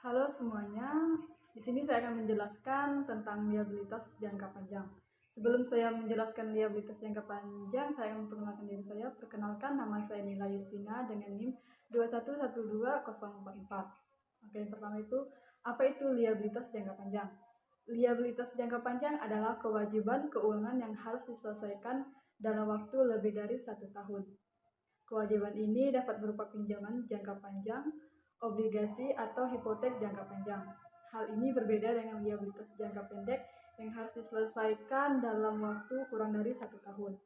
Halo semuanya, di sini saya akan menjelaskan tentang liabilitas jangka panjang. Sebelum saya menjelaskan liabilitas jangka panjang, saya akan memperkenalkan diri saya. Perkenalkan, nama saya Nila Justina dengan NIM 2112044. Oke, yang pertama itu, apa itu liabilitas jangka panjang? Liabilitas jangka panjang adalah kewajiban keuangan yang harus diselesaikan dalam waktu lebih dari 1 tahun. Kewajiban ini dapat berupa pinjaman jangka panjang, obligasi, atau hipotek jangka panjang. Hal ini berbeda dengan liabilitas jangka pendek yang harus diselesaikan dalam waktu kurang dari 1 tahun.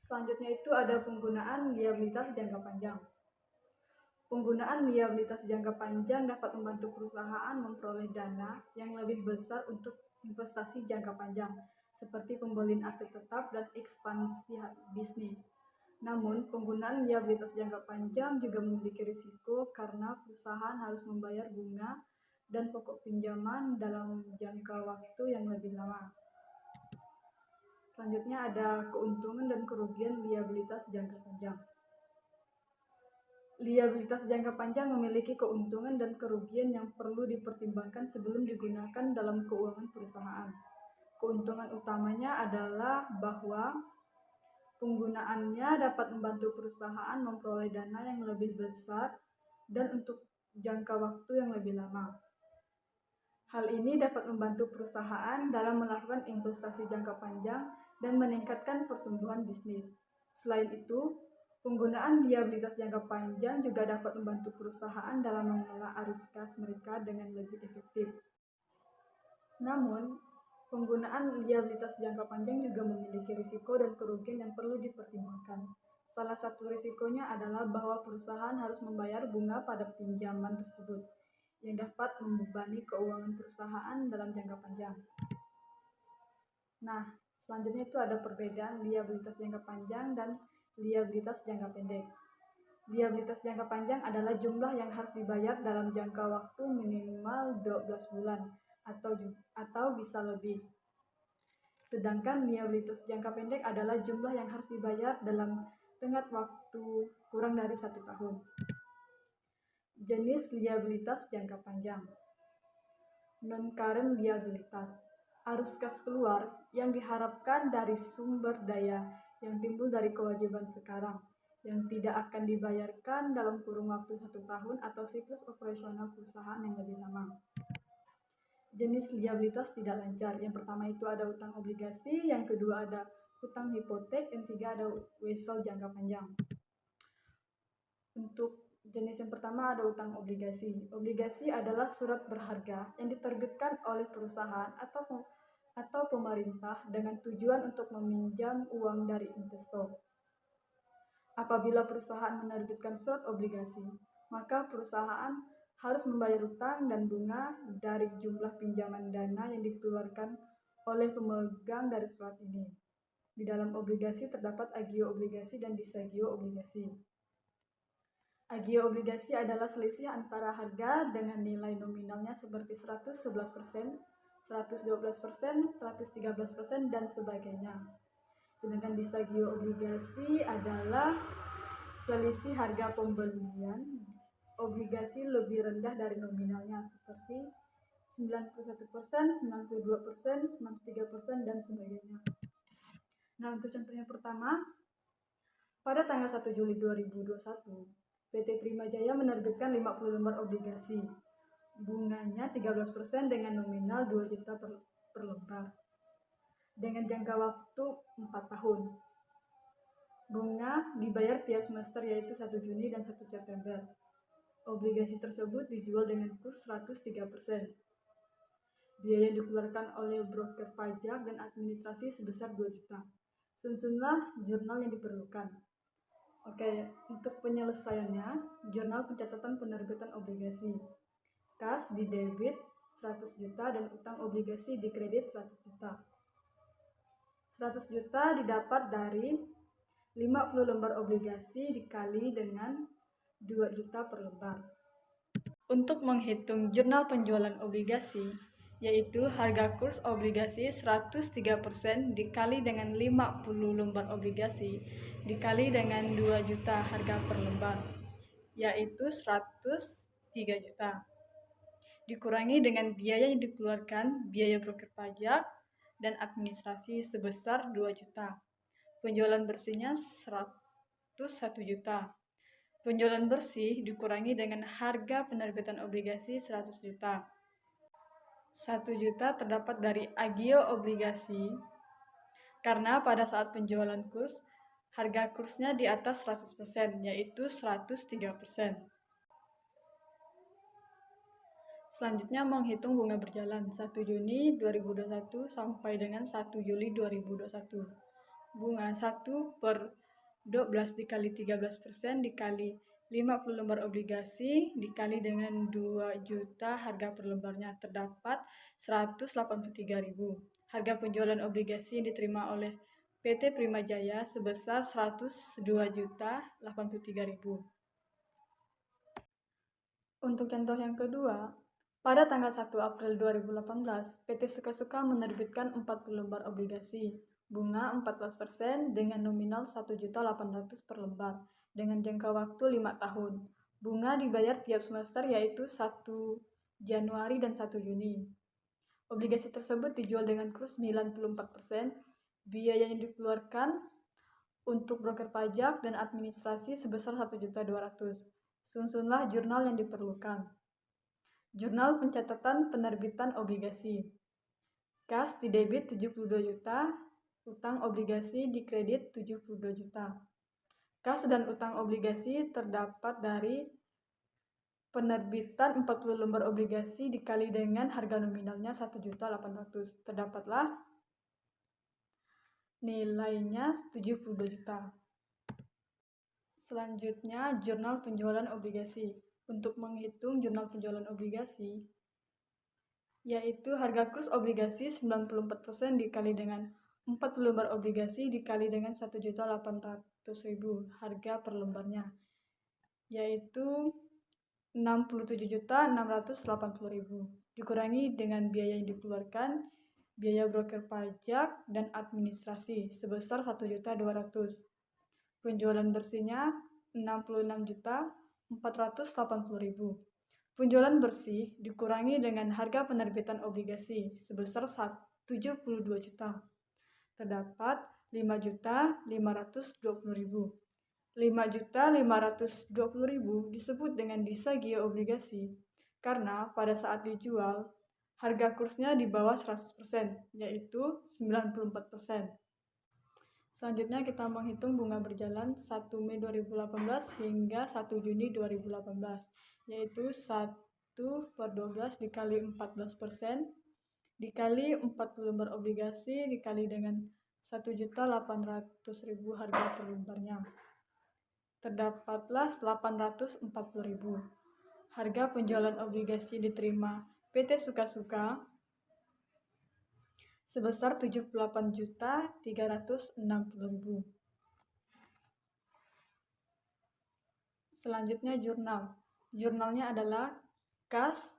Selanjutnya itu ada penggunaan liabilitas jangka panjang. Penggunaan liabilitas jangka panjang dapat membantu perusahaan memperoleh dana yang lebih besar untuk investasi jangka panjang, seperti pembelian aset tetap dan ekspansi bisnis. Namun, penggunaan liabilitas jangka panjang juga memiliki risiko karena perusahaan harus membayar bunga dan pokok pinjaman dalam jangka waktu yang lebih lama. Selanjutnya ada keuntungan dan kerugian liabilitas jangka panjang. Liabilitas jangka panjang memiliki keuntungan dan kerugian yang perlu dipertimbangkan sebelum digunakan dalam keuangan perusahaan. Keuntungan utamanya adalah bahwa penggunaannya dapat membantu perusahaan memperoleh dana yang lebih besar dan untuk jangka waktu yang lebih lama. Hal ini dapat membantu perusahaan dalam melakukan investasi jangka panjang dan meningkatkan pertumbuhan bisnis. Selain itu, penggunaan liabilitas jangka panjang juga dapat membantu perusahaan dalam mengelola arus kas mereka dengan lebih efektif. Namun, penggunaan liabilitas jangka panjang juga memiliki risiko dan kerugian yang perlu dipertimbangkan. Salah satu risikonya adalah bahwa perusahaan harus membayar bunga pada pinjaman tersebut, yang dapat membebani keuangan perusahaan dalam jangka panjang. Nah, selanjutnya itu ada perbedaan liabilitas jangka panjang dan liabilitas jangka pendek. Liabilitas jangka panjang adalah jumlah yang harus dibayar dalam jangka waktu minimal 12 bulan atau bisa lebih. Sedangkan liabilitas jangka pendek adalah jumlah yang harus dibayar dalam tenggat waktu kurang dari 1 tahun. Jenis liabilitas jangka panjang. Non-current liabilitas, arus kas keluar yang diharapkan dari sumber daya yang timbul dari kewajiban sekarang, yang tidak akan dibayarkan dalam kurun waktu 1 tahun atau siklus operasional perusahaan yang lebih lama. Jenis liabilitas tidak lancar. Yang pertama itu ada utang obligasi, yang kedua ada utang hipotek, yang ketiga ada wesel jangka panjang. Untuk jenis yang pertama ada utang obligasi. Obligasi adalah surat berharga yang diterbitkan oleh perusahaan atau pemerintah dengan tujuan untuk meminjam uang dari investor. Apabila perusahaan menerbitkan surat obligasi, maka perusahaan harus membayar utang dan bunga dari jumlah pinjaman dana yang dikeluarkan oleh pemegang dari surat ini. Di dalam obligasi terdapat agio obligasi dan disagio obligasi. Agio obligasi adalah selisih antara harga dengan nilai nominalnya seperti 111%, 112%, 113%, dan sebagainya. Sedangkan disagio obligasi adalah selisih harga pembelian obligasi lebih rendah dari nominalnya seperti 91%, 92%, 93%, dan sebagainya. Nah, untuk contoh yang pertama, pada tanggal 1 Juli 2021, PT Primajaya menerbitkan 50 lembar obligasi. Bunganya 13% dengan nominal 2 juta per lembar. Dengan jangka waktu 4 tahun. Bunga dibayar tiap semester yaitu 1 Juni dan 1 September. Obligasi tersebut dijual dengan kurs 103%. Biaya yang dikeluarkan oleh broker pajak dan administrasi sebesar 2 juta. Susunlah jurnal yang diperlukan. Oke, untuk penyelesaiannya, jurnal pencatatan penerbitan obligasi. Kas di debit 100 juta dan utang obligasi di kredit 100 juta. 100 juta didapat dari 50 lembar obligasi dikali dengan 2 juta per lembar. Untuk menghitung jurnal penjualan obligasi, yaitu harga kurs obligasi 103% dikali dengan 50 lembar obligasi dikali dengan 2 juta harga per lembar, yaitu 103 juta. dikurangi dengan biaya yang dikeluarkan, biaya broker pajak, dan administrasi sebesar 2 juta. Penjualan bersihnya 101 juta. Penjualan bersih dikurangi dengan harga penerbitan obligasi 100 juta. 1 juta terdapat dari agio obligasi karena pada saat penjualan kurs, harga kursnya di atas 100%, yaitu 103%. Selanjutnya menghitung bunga berjalan 1 Juni 2021 sampai dengan 1 Juli 2021. Bunga 1/12 dikali 13% dikali 50 lembar obligasi dikali dengan 2 juta harga per lembarnya terdapat 183.000. Harga penjualan obligasi yang diterima oleh PT Prima Jaya sebesar 102.083.000. Untuk contoh yang kedua, pada tanggal 1 April 2018, PT Suka-Suka menerbitkan 40 lembar obligasi bunga 14% dengan nominal 1.800.000 per lembar dengan jangka waktu 5 tahun. Bunga dibayar tiap semester yaitu 1 Januari dan 1 Juni. Obligasi tersebut dijual dengan kurs 94%. Biaya yang dikeluarkan untuk broker pajak dan administrasi sebesar 1.200.000. Susunlah jurnal yang diperlukan. Jurnal pencatatan penerbitan obligasi. Kas didebit 72 juta, utang obligasi dikredit 72 juta. Kas dan utang obligasi terdapat dari penerbitan 40 lembar obligasi dikali dengan harga nominalnya 1.800.000. Terdapatlah nilainya 72 juta. Selanjutnya, jurnal penjualan obligasi. Untuk menghitung jurnal penjualan obligasi, yaitu harga kurs obligasi 94% dikali dengan 40 lembar obligasi dikali dengan 1.800.000 harga per lembarnya, yaitu 67.680.000 dikurangi dengan biaya yang dikeluarkan, biaya broker pajak dan administrasi sebesar 1.200.000. Penjualan bersihnya 66.480.000. Penjualan bersih dikurangi dengan harga penerbitan obligasi sebesar 72 juta. Terdapat 5.520.000. 5.520.000 disebut dengan disagio obligasi karena pada saat dijual harga kursnya di bawah 100%, yaitu 94%. Selanjutnya kita menghitung bunga berjalan 1 Mei 2018 hingga 1 Juni 2018, yaitu 1/12 dikali 14% dikali 40 lembar obligasi dikali dengan 1.800.000 harga per lembarnya. Terdapatlah 840.000. Harga penjualan obligasi diterima PT Suka-Suka sebesar 78.360.000. Selanjutnya jurnal. Jurnalnya adalah kas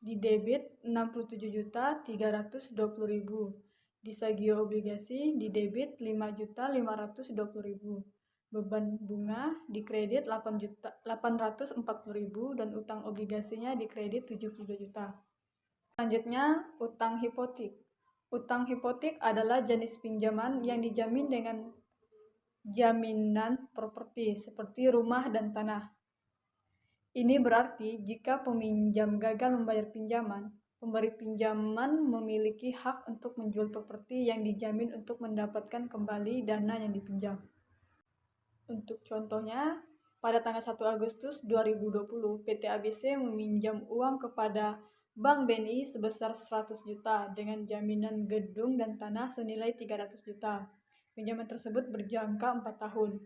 didebit 67.320.000. Disagio obligasi didebit 5.520.000. Beban bunga dikredit 840.000 dan utang obligasinya dikredit 72 juta. Selanjutnya utang hipotek. Utang hipotek adalah jenis pinjaman yang dijamin dengan jaminan properti seperti rumah dan tanah. Ini berarti jika peminjam gagal membayar pinjaman, pemberi pinjaman memiliki hak untuk menjual properti yang dijamin untuk mendapatkan kembali dana yang dipinjam. Untuk contohnya, pada tanggal 1 Agustus 2020, PT ABC meminjam uang kepada Bank BNI sebesar 100 juta dengan jaminan gedung dan tanah senilai 300 juta. Pinjaman tersebut berjangka 4 tahun.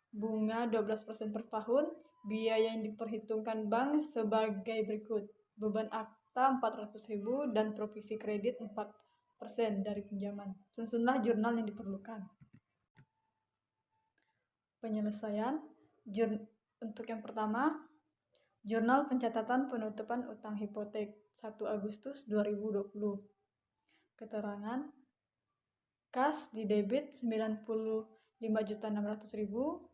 Bunga 12% per tahun. Biaya yang diperhitungkan bank sebagai berikut. Beban akta 400.000 dan provisi kredit 4% dari pinjaman. Susunlah jurnal yang diperlukan. Penyelesaian. Untuk yang pertama, Jurnal Pencatatan Penutupan Utang Hipotek 1 Agustus 2020. Keterangan. Kas didebit 95.600.000.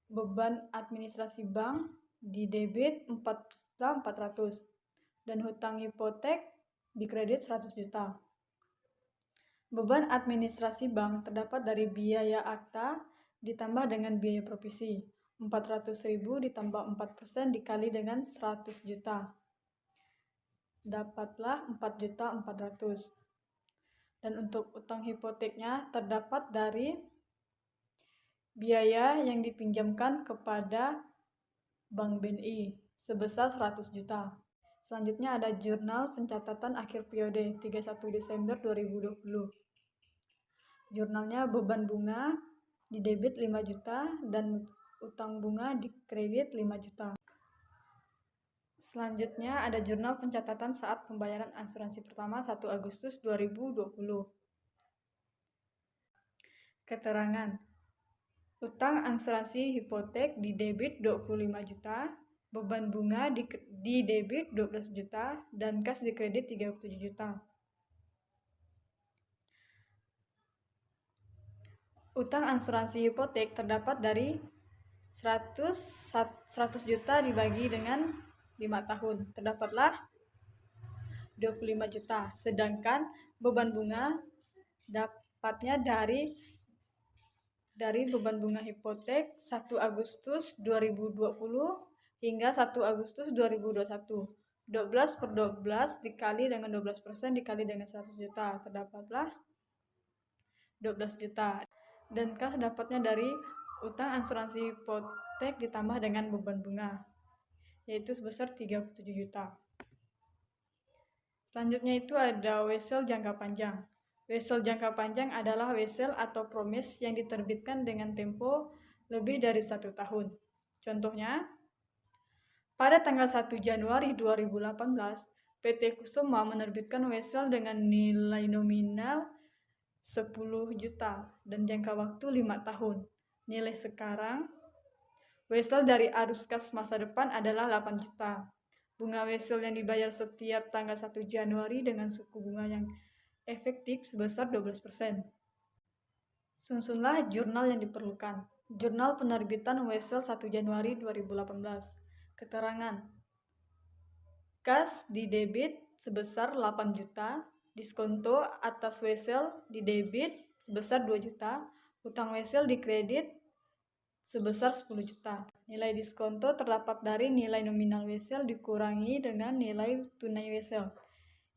Beban administrasi bank didebit 4.400.000. dan hutang hipotek dikredit 100 juta. Beban administrasi bank terdapat dari biaya akta ditambah dengan biaya provisi. 400.000 ditambah 4% dikali dengan 100 juta. Dapatlah 4.400.000. Dan untuk utang hipoteknya terdapat dari biaya yang dipinjamkan kepada Bank BNI sebesar 100 juta. Selanjutnya ada jurnal pencatatan akhir periode 31 Desember 2020. Jurnalnya beban bunga didebit 5 juta dan utang bunga dikredit 5 juta. Selanjutnya ada jurnal pencatatan saat pembayaran asuransi pertama 1 Agustus 2020. Keterangan. Utang asuransi hipotek didebit 25 juta, beban bunga didebit 12 juta, dan kas dikredit 37 juta. Utang asuransi hipotek terdapat dari 100 juta dibagi dengan 5 tahun. Terdapatlah 25 juta. Sedangkan beban bunga dapatnya dari beban bunga hipotek 1 Agustus 2020 hingga 1 Agustus 2021. 12 per 12 dikali dengan 12% dikali dengan 100 juta. Terdapatlah 12 juta. Dan kas dapatnya dari utang asuransi hipotek ditambah dengan beban bunga, yaitu sebesar 37 juta. Selanjutnya itu ada wesel jangka panjang. Wesel jangka panjang adalah wesel atau promise yang diterbitkan dengan tempo lebih dari 1 tahun. Contohnya, pada tanggal 1 Januari 2018, PT Kusuma menerbitkan wesel dengan nilai nominal 10 juta dan jangka waktu 5 tahun. Nilai sekarang wesel dari arus kas masa depan adalah 8 juta. Bunga wesel yang dibayar setiap tanggal 1 Januari dengan suku bunga yang efektif sebesar 12%. Susunlah jurnal yang diperlukan. Jurnal penerbitan wesel 1 Januari 2018. Keterangan. Kas didebit sebesar 8 juta. Diskonto atas wesel didebit sebesar 2 juta, utang wesel dikredit sebesar 10 juta. Nilai diskonto terdapat dari nilai nominal wesel dikurangi dengan nilai tunai wesel,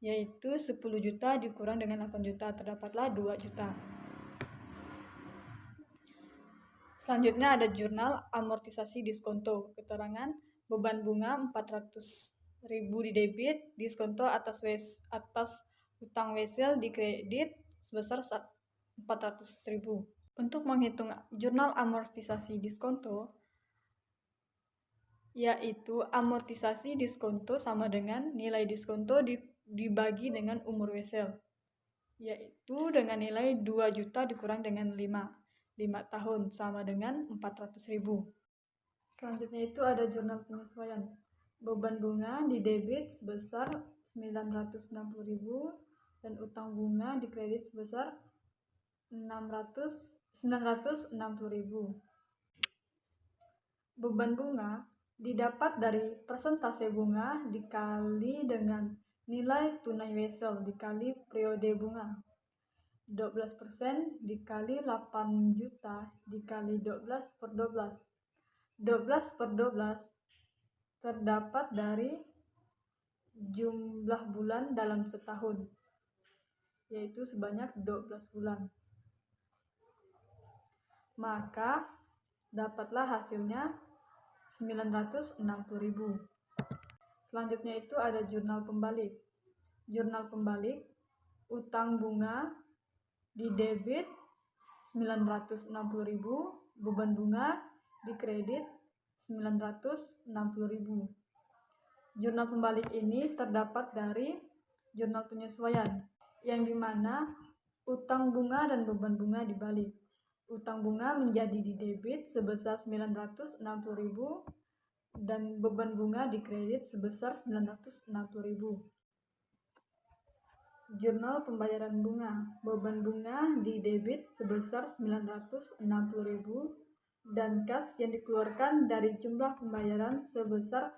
yaitu 10 juta dikurang dengan 8 juta, terdapatlah 2 juta. Selanjutnya ada jurnal amortisasi diskonto. Keterangan, beban bunga 400.000 didebit, diskonto atas utang wesel dikredit sebesar 400.000. Untuk menghitung jurnal amortisasi diskonto, yaitu amortisasi diskonto sama dengan nilai diskonto dibagi dengan umur wesel, yaitu dengan nilai 2 juta dikurang dengan 5 tahun sama dengan 400.000. Selanjutnya itu ada jurnal penyesuaian. Beban bunga didebit sebesar 960.000 dan utang bunga dikredit sebesar 960.000. Beban bunga didapat dari persentase bunga dikali dengan nilai tunai wesel dikali periode bunga. 12% dikali 8 juta dikali 12 per 12. 12 per 12 terdapat dari jumlah bulan dalam setahun, yaitu sebanyak 12 bulan. Maka dapatlah hasilnya 960.000. Selanjutnya itu ada jurnal pembalik. Jurnal pembalik, utang bunga didebit 960.000, beban bunga dikredit 960.000. Jurnal pembalik ini terdapat dari jurnal penyesuaian, yang dimana utang bunga dan beban bunga dibalik. Utang bunga menjadi didebit sebesar 960.000 dan beban bunga dikredit sebesar 960.000. Jurnal pembayaran bunga, beban bunga didebit sebesar 960.000 dan kas yang dikeluarkan dari jumlah pembayaran sebesar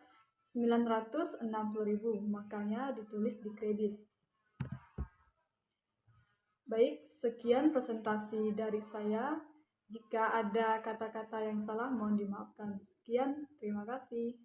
960.000, makanya ditulis di kredit. Baik, sekian presentasi dari saya. Jika ada kata-kata yang salah, mohon dimaafkan. Sekian, terima kasih.